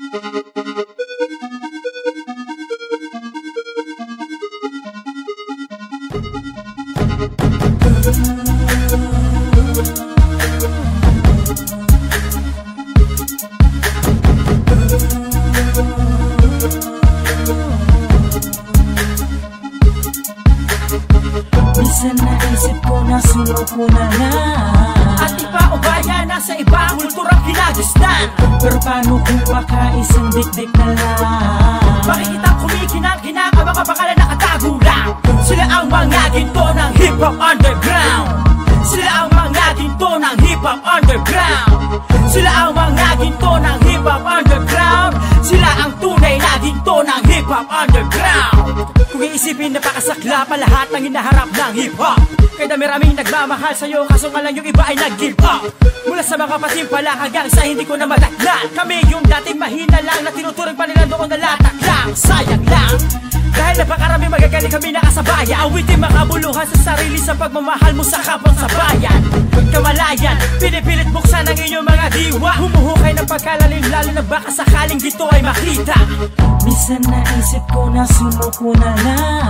Minsan naisip ko na sumuko na lang, at iba o bayan nasa ibang kulturang kinagisnan. pero paano kung baka isang dikdik na lang? Makikitang kumikinang-kinang ang mga bakalan nakatago lang. Sila ang mga ginto ng hip-hop underground. Sila ang mga ginto ng hip-hop underground. Sila ang mga ginto ng hip-hop underground. Sila ang tunay na ginto ng hip-hop underground. Kung iisipin napakasakla pa lahat ng hinaharap ng hip-hop, kaya dami-raming nagmamahal sa'yo, kaso nga lang yung iba ay nag-give up. Mula sa mga patimpala hanggang sa hindi ko na madatnan, kami yung dating mahina lang na tinuturing pa nila noon na latak lang. Sayang lang, dahil napakarami magagaling kami nakasabaya. Awitin makabuluhan sa sarili sa pagmamahal mo sa kapwa sa bayan. Kamalayan, pinipilit buksan ang inyong mga diwa. Humuhukay ng pagkalalim lalo na baka sakaling dito ay makita. Minsan naisip ko na sumuko na lang,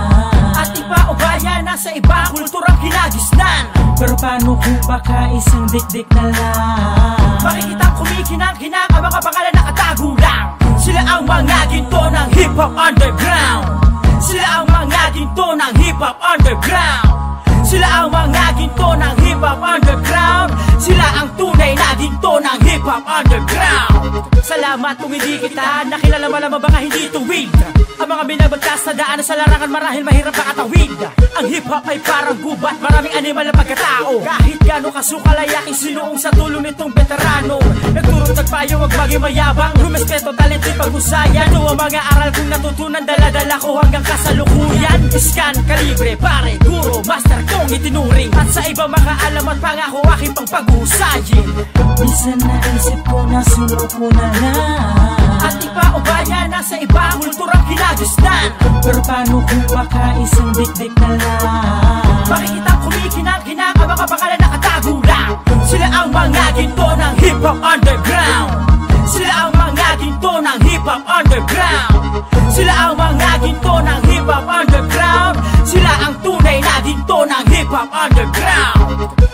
at iba o bayan nasa ibang kulturang kinagisnan. pero paano kung baka isang dikdik na lang? Makikitang kumikinang-kinang ang mga pangalan nakatago lang. Sila ang mga ginto ng hip-hop underground. Sila ang mga ginto ng hip-hop underground. Sila ang mga ginto ng hip-hop underground. Sila ang tunay na ginto ng hip-hop underground. Salamat kung hindi kita nakilala, malamang baka hindi tuwid. Ang mga binabagtas na daan sa larangan marahil mahirap makatawid. Ang hip-hop ay parang gubat, maraming animal na pagkatao. Kahit gano'ng kasukal ay aking sinuong sa tulong nitong veterano. Nagturo nagpayo, wag maging mayabang, rumespeto, talento, pag-usayan. Ito ang mga aral kong natutunan, dala-dala ko hanggang kasalukuyan. Iskan, kalibre, pare, guro, master kong itinuring. At sa iba mga alamat pangako aking pang pag-uusayin. Minsan naisip ko na sumuko na lang, at iba o bayan nasa ibang kulturang kinagisnan. pero paano kung baka isang dikdik na lang? Makikitang kumikinang-kinang ang mga bakalan nakatago lang. Sila ang mga ginto ng hip-hop underground. Sila ang mga ginto ng hip-hop underground. Sila ang mga ginto ng hip-hop underground. Sila ang tunay na ginto ng hip-hop underground.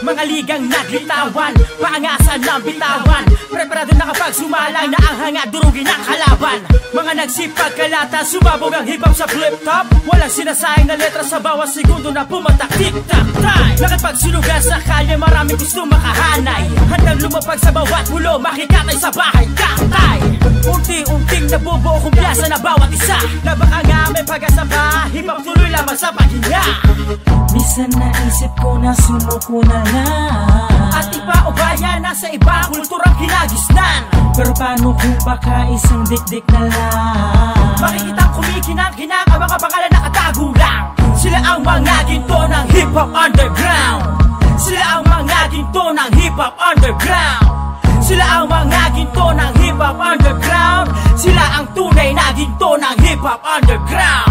Mga ligang naglitawan, paangasan ng bitawan, preparado na kapag sumalang na ang hanga durugin ang kalaban. Mga nagsipag kalata, sumabog ang hip-hop sa flip-top. Walang sinasayang na letra sa bawat segundo na pumatak. Tik-tak-tay, nakapagsunugan sa kalye, maraming gusto makahanay. Handang lumapag sa bawat mulo, makikatay sa bahay. Katay, unti-unting nabubuo kumpiyansa na bawat isa, na baka nga may pag-asa pa, hip-hop tuloy lamang sa paghinga. Minsan naisip ko na sumuko na lang, at iba o bayan nasa ibang kulturang kinagisnan. pero paano kung baka isang dikdik na lang? Makikitang kumikinang-kinang ang mga pangalan nakatago lang. Sila ang mga ginto ng hip-hop underground. Sila ang mga ginto ng hip-hop underground. Sila ang mga ginto ng hip-hop underground. Sila ang tunay na ginto ng hip-hop underground.